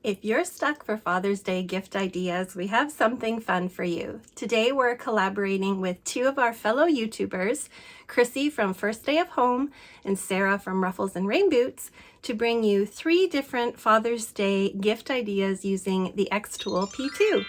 If you're stuck for Father's Day gift ideas, we have something fun for you. Today we're collaborating with two of our fellow YouTubers, Chrissy from First Day of Home and Sarah from Ruffles and Rain Boots, to bring you 3 different Father's Day gift ideas using the xTool P2.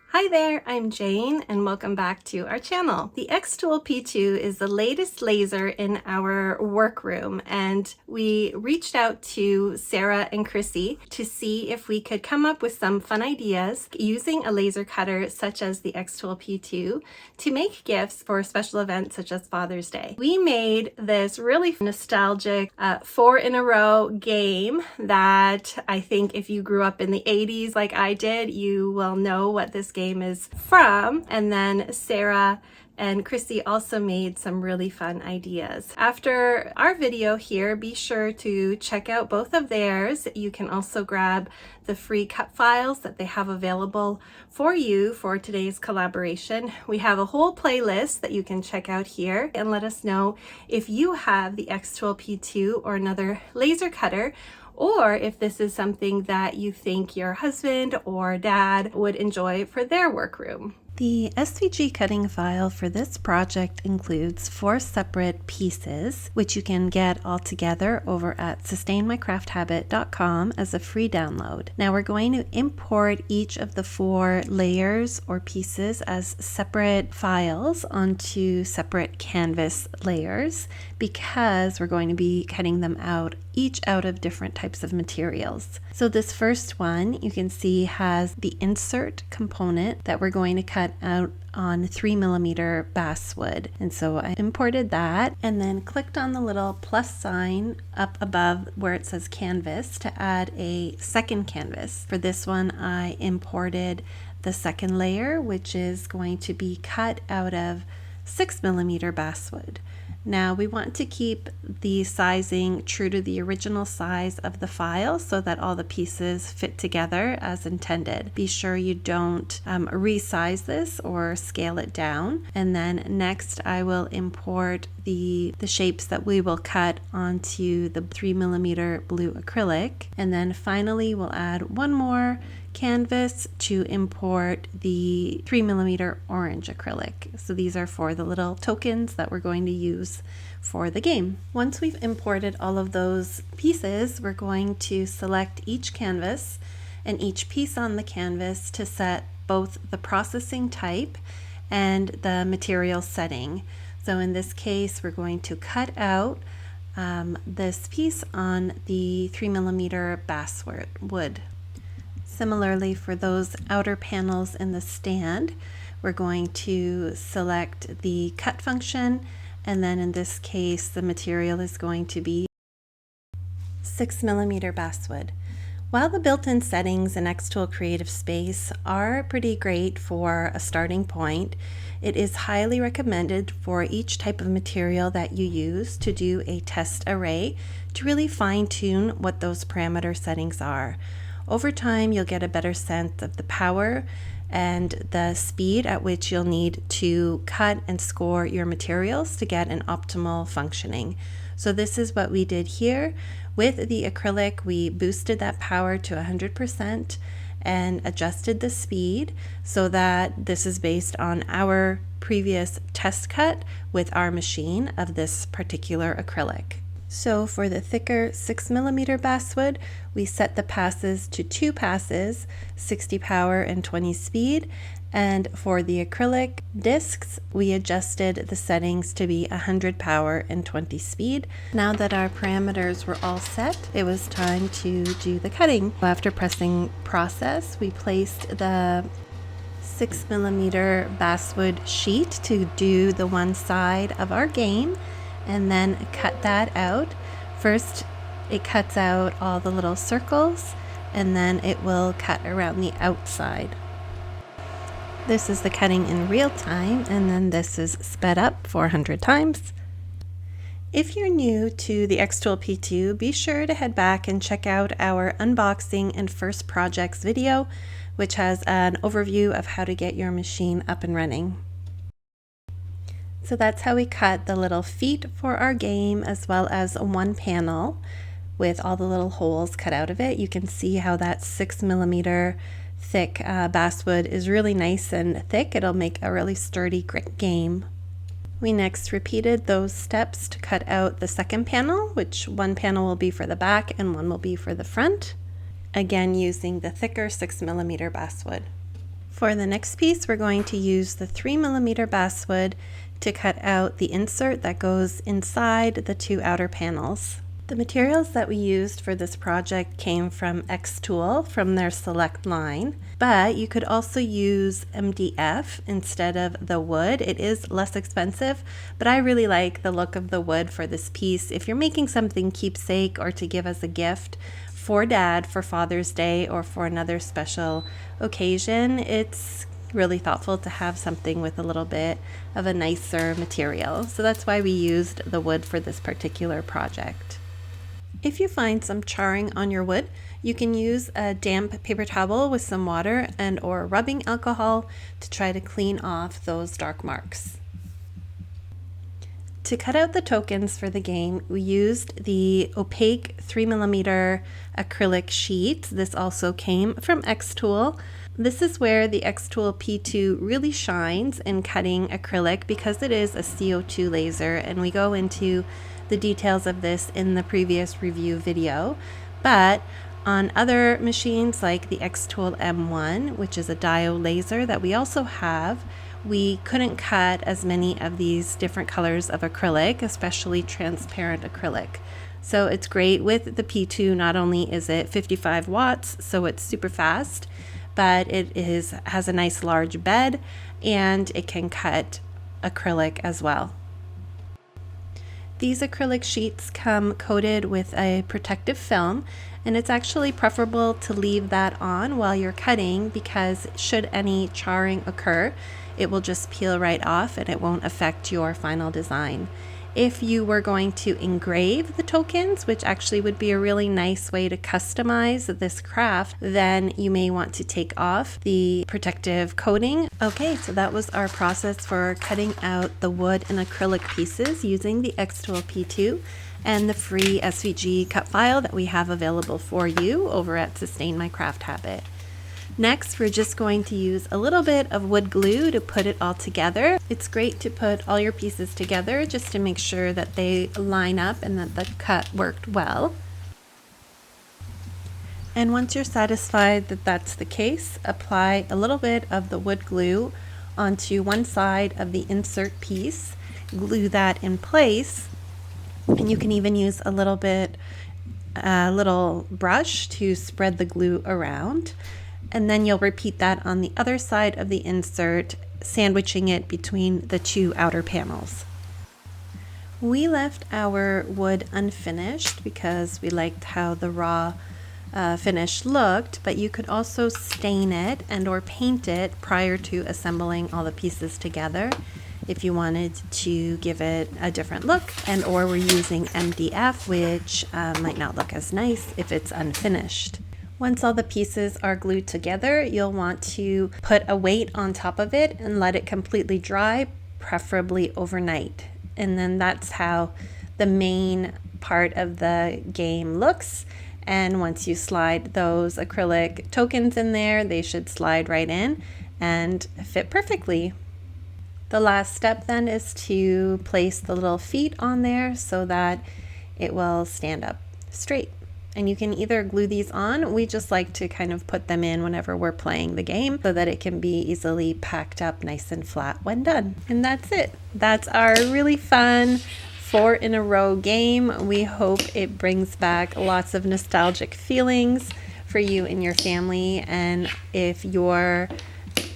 Hi there, I'm Jane and welcome back to our channel. The xTool P2 is the latest laser in our workroom, and we reached out to Sarah and Chrissy to see if we could come up with some fun ideas using a laser cutter such as the xTool P2 to make gifts for special events such as Father's Day. We made this really nostalgic 4 in a row game that I think if you grew up in the 80s like I did, you will know what this game is from. And then Sarah and Chrissy also made some really fun ideas. After our video here, be sure to check out both of theirs. You can also grab the free cut files that they have available for you for today's collaboration. We have a whole playlist that you can check out here, and let us know if you have the xTool P2 or another laser cutter, or if this is something that you think your husband or dad would enjoy for their workroom. The SVG cutting file for this project includes 4 separate pieces, which you can get all together over at sustainmycrafthabit.com as a free download. Now we're going to import each of the 4 layers or pieces as separate files onto separate canvas layers because we're going to be cutting them out, each out of different types of materials. So this first one you can see has the insert component that we're going to cut out on 3mm basswood, and so I imported that and then clicked on the little plus sign up above where it says canvas to add a second canvas. For this one I imported the second layer, which is going to be cut out of 6mm basswood. Now we want to keep the sizing true to the original size of the file so that all the pieces fit together as intended. Be sure you don't resize this or scale it down. And then next I will import the shapes that we will cut onto the 3mm blue acrylic. And then finally we'll add one more canvas to import the 3mm orange acrylic. So these are for the little tokens that we're going to use for the game. Once we've imported all of those pieces, we're going to select each canvas and each piece on the canvas to set both the processing type and the material setting. So in this case, we're going to cut out this piece on the 3mm basswood. Similarly, for those outer panels in the stand, we're going to select the cut function, and then in this case the material is going to be 6mm basswood. While the built-in settings in xTool Creative Space are pretty great for a starting point, it is highly recommended for each type of material that you use to do a test array to really fine-tune what those parameter settings are. Over time, you'll get a better sense of the power and the speed at which you'll need to cut and score your materials to get an optimal functioning. So this is what we did here. With the acrylic, we boosted that power to 100% and adjusted the speed so that this is based on our previous test cut with our machine of this particular acrylic. So for the thicker 6mm basswood, we set the passes to 2 passes, 60 power and 20 speed. And for the acrylic discs, we adjusted the settings to be 100 power and 20 speed. Now that our parameters were all set, it was time to do the cutting. After pressing process, we placed the 6mm basswood sheet to do the one side of our game, and then cut that out. First, it cuts out all the little circles, and then it will cut around the outside. This is the cutting in real time, and then this is sped up 400 times. If you're new to the xTool P2, be sure to head back and check out our unboxing and first projects video, which has an overview of how to get your machine up and running. So that's how we cut the little feet for our game, as well as one panel. with all the little holes cut out of it. You can see how that 6mm thick basswood is really nice and thick. It'll make a really sturdy game. We next repeated those steps to cut out the second panel, which one panel will be for the back and one will be for the front. Again, using the thicker 6mm basswood. For the next piece, we're going to use the 3mm basswood to cut out the insert that goes inside the two outer panels. The materials that we used for this project came from xTool from their Select line, but you could also use MDF instead of the wood. It is less expensive, but I really like the look of the wood for this piece. If you're making something keepsake or to give as a gift for Dad for Father's Day or for another special occasion, it's really thoughtful to have something with a little bit of a nicer material. So that's why we used the wood for this particular project. If you find some charring on your wood, you can use a damp paper towel with some water and or rubbing alcohol to try to clean off those dark marks. To cut out the tokens for the game, we used the opaque 3mm acrylic sheet. This also came from xTool. This is where the xTool P2 really shines in cutting acrylic because it is a CO2 laser, and we go into the details of this in the previous review video. But on other machines like the xTool M1, which is a diode laser that we also have, we couldn't cut as many of these different colors of acrylic, especially transparent acrylic. So it's great with the P2. Not only is it 55 watts, so it's super fast, but it has a nice large bed and it can cut acrylic as well. These acrylic sheets come coated with a protective film, and it's actually preferable to leave that on while you're cutting because should any charring occur, it will just peel right off and it won't affect your final design. If you were going to engrave the tokens, which actually would be a really nice way to customize this craft, then you may want to take off the protective coating. Okay, so that was our process for cutting out the wood and acrylic pieces using the xTool P2 and the free SVG cut file that we have available for you over at Sustain My Craft Habit. Next, we're just going to use a little bit of wood glue to put it all together. It's great to put all your pieces together just to make sure that they line up and that the cut worked well. And once you're satisfied that that's the case, apply a little bit of the wood glue onto one side of the insert piece, glue that in place, and you can even use a little brush to spread the glue around. And then you'll repeat that on the other side of the insert, sandwiching it between the two outer panels. We left our wood unfinished because we liked how the raw finish looked, but you could also stain it and or paint it prior to assembling all the pieces together if you wanted to give it a different look, and or we're using MDF, which might not look as nice if it's unfinished. Once all the pieces are glued together, you'll want to put a weight on top of it and let it completely dry, preferably overnight. And then that's how the main part of the game looks. And once you slide those acrylic tokens in there, they should slide right in and fit perfectly. The last step then is to place the little feet on there so that it will stand up straight. And you can either glue these on. We just like to kind of put them in whenever we're playing the game so that it can be easily packed up nice and flat when done. And that's it. That's our really fun 4-in-a-row game. We hope it brings back lots of nostalgic feelings for you and your family. And if your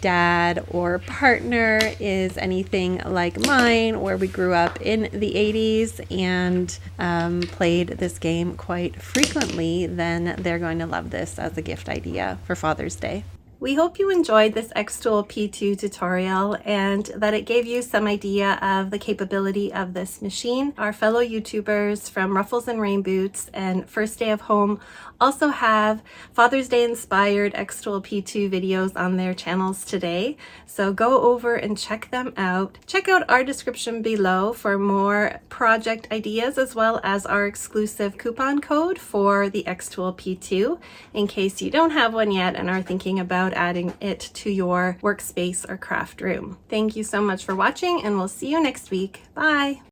dad or partner is anything like mine, where we grew up in the 80s and played this game quite frequently, then they're going to love this as a gift idea for Father's Day. We hope you enjoyed this xTool P2 tutorial and that it gave you some idea of the capability of this machine. Our fellow YouTubers from Ruffles and Rain Boots and First Day of Home also have Father's Day inspired xTool P2 videos on their channels today. So go over and check them out. Check out our description below for more project ideas as well as our exclusive coupon code for the xTool P2 in case you don't have one yet and are thinking about adding it to your workspace or craft room. Thank you so much for watching and we'll see you next week. Bye!